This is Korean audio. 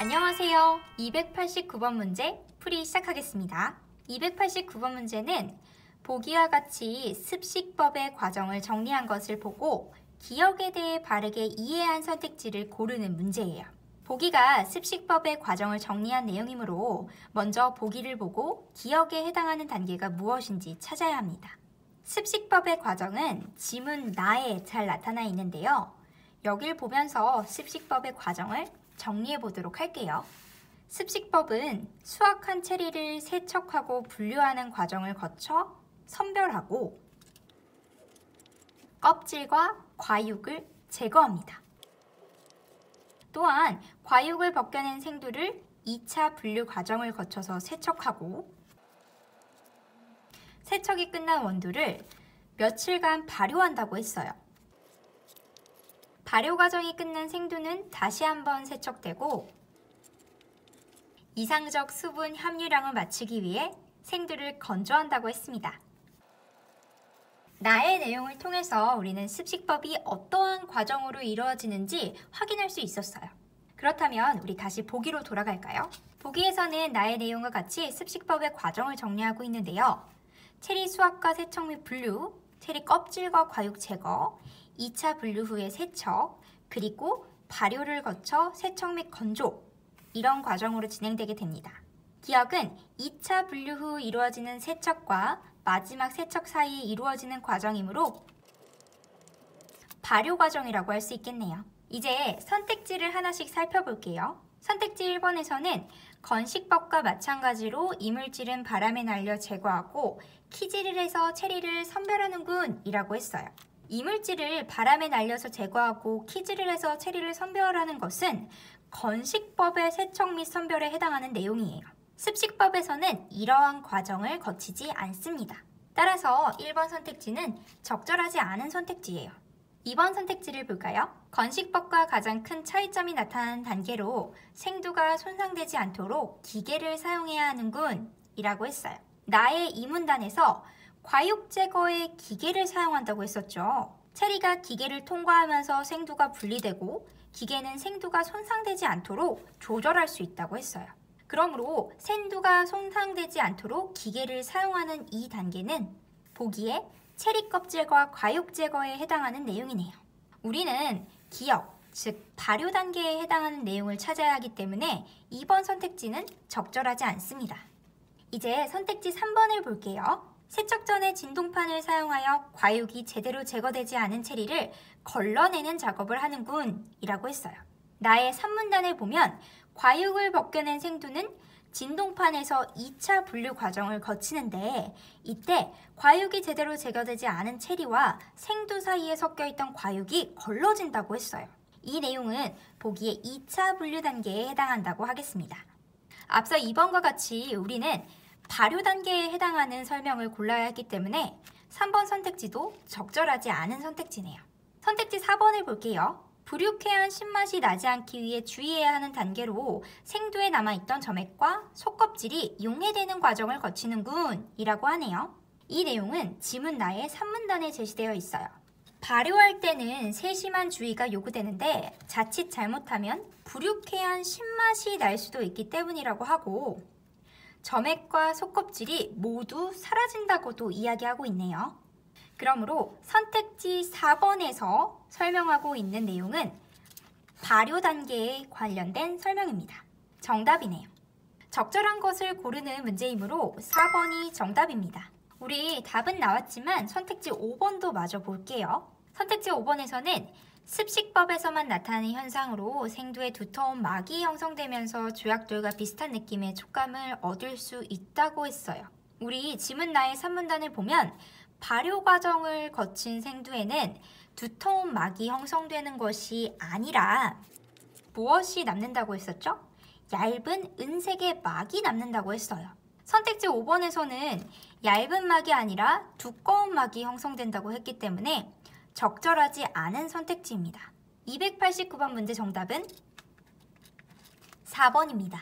안녕하세요. 289번 문제 풀이 시작하겠습니다. 289번 문제는 보기와 같이 습식법의 과정을 정리한 것을 보고 기억에 대해 바르게 이해한 선택지를 고르는 문제예요. 보기가 습식법의 과정을 정리한 내용이므로 먼저 보기를 보고 기억에 해당하는 단계가 무엇인지 찾아야 합니다. 습식법의 과정은 지문 나에 잘 나타나 있는데요. 여길 보면서 습식법의 과정을 정리해 보도록 할게요. 습식법은 수확한 체리를 세척하고 분류하는 과정을 거쳐 선별하고 껍질과 과육을 제거합니다. 또한 과육을 벗겨낸 생두를 2차 분류 과정을 거쳐서 세척하고 세척이 끝난 원두를 며칠간 발효한다고 했어요. 발효 과정이 끝난 생두는 다시 한번 세척되고 이상적 수분 함유량을 맞추기 위해 생두를 건조한다고 했습니다. 나의 내용을 통해서 우리는 습식법이 어떠한 과정으로 이루어지는지 확인할 수 있었어요. 그렇다면 우리 다시 보기로 돌아갈까요? 보기에서는 나의 내용과 같이 습식법의 과정을 정리하고 있는데요. 체리 수확과 세척 및 분류, 체리 껍질과 과육 제거, 2차 분류 후의 세척, 그리고 발효를 거쳐 세척 및 건조, 이런 과정으로 진행되게 됩니다. 기억은 2차 분류 후 이루어지는 세척과 마지막 세척 사이에 이루어지는 과정이므로 발효 과정이라고 할 수 있겠네요. 이제 선택지를 하나씩 살펴볼게요. 선택지 1번에서는 건식법과 마찬가지로 이물질은 바람에 날려 제거하고 키질을 해서 체리를 선별하는군 이라고 했어요. 이물질을 바람에 날려서 제거하고 키질을 해서 체리를 선별하는 것은 건식법의 세척 및 선별에 해당하는 내용이에요. 습식법에서는 이러한 과정을 거치지 않습니다. 따라서 1번 선택지는 적절하지 않은 선택지예요. 2번 선택지를 볼까요? 건식법과 가장 큰 차이점이 나타나는 단계로 생두가 손상되지 않도록 기계를 사용해야 하는군 이라고 했어요. 나의 이 문단에서 과육 제거에 기계를 사용한다고 했었죠. 체리가 기계를 통과하면서 생두가 분리되고 기계는 생두가 손상되지 않도록 조절할 수 있다고 했어요. 그러므로 생두가 손상되지 않도록 기계를 사용하는 이 단계는 보기에 체리 껍질과 과육 제거에 해당하는 내용이네요. 우리는 기억, 즉 발효 단계에 해당하는 내용을 찾아야 하기 때문에 2번 선택지는 적절하지 않습니다. 이제 선택지 3번을 볼게요. 세척 전에 진동판을 사용하여 과육이 제대로 제거되지 않은 체리를 걸러내는 작업을 하는군 이라고 했어요. 나의 3문단을 보면 과육을 벗겨낸 생두는 진동판에서 2차 분류 과정을 거치는데 이때 과육이 제대로 제거되지 않은 체리와 생두 사이에 섞여있던 과육이 걸러진다고 했어요. 이 내용은 보기에 2차 분류 단계에 해당한다고 하겠습니다. 앞서 2번과 같이 우리는 발효 단계에 해당하는 설명을 골라야 했기 때문에 3번 선택지도 적절하지 않은 선택지네요. 선택지 4번을 볼게요. 불육해한 신맛이 나지 않기 위해 주의해야 하는 단계로 생두에 남아있던 점액과 속껍질이 용해되는 과정을 거치는군 이라고 하네요. 이 내용은 지문 나의 3문단에 제시되어 있어요. 발효할 때는 세심한 주의가 요구되는데 자칫 잘못하면 불육해한 신맛이 날 수도 있기 때문이라고 하고 점액과 속껍질이 모두 사라진다고도 이야기하고 있네요. 그러므로 선택지 4번에서 설명하고 있는 내용은 발효 단계에 관련된 설명입니다. 정답이네요. 적절한 것을 고르는 문제이므로 4번이 정답입니다. 우리 답은 나왔지만 선택지 5번도 마저 볼게요. 선택지 5번에서는 습식법에서만 나타나는 현상으로 생두에 두터운 막이 형성되면서 조약돌과 비슷한 느낌의 촉감을 얻을 수 있다고 했어요. 우리 지문 나의 3문단을 보면 발효 과정을 거친 생두에는 두터운 막이 형성되는 것이 아니라 무엇이 남는다고 했었죠? 얇은 은색의 막이 남는다고 했어요. 선택지 5번에서는 얇은 막이 아니라 두꺼운 막이 형성된다고 했기 때문에 적절하지 않은 선택지입니다. 289번 문제 정답은 4번입니다.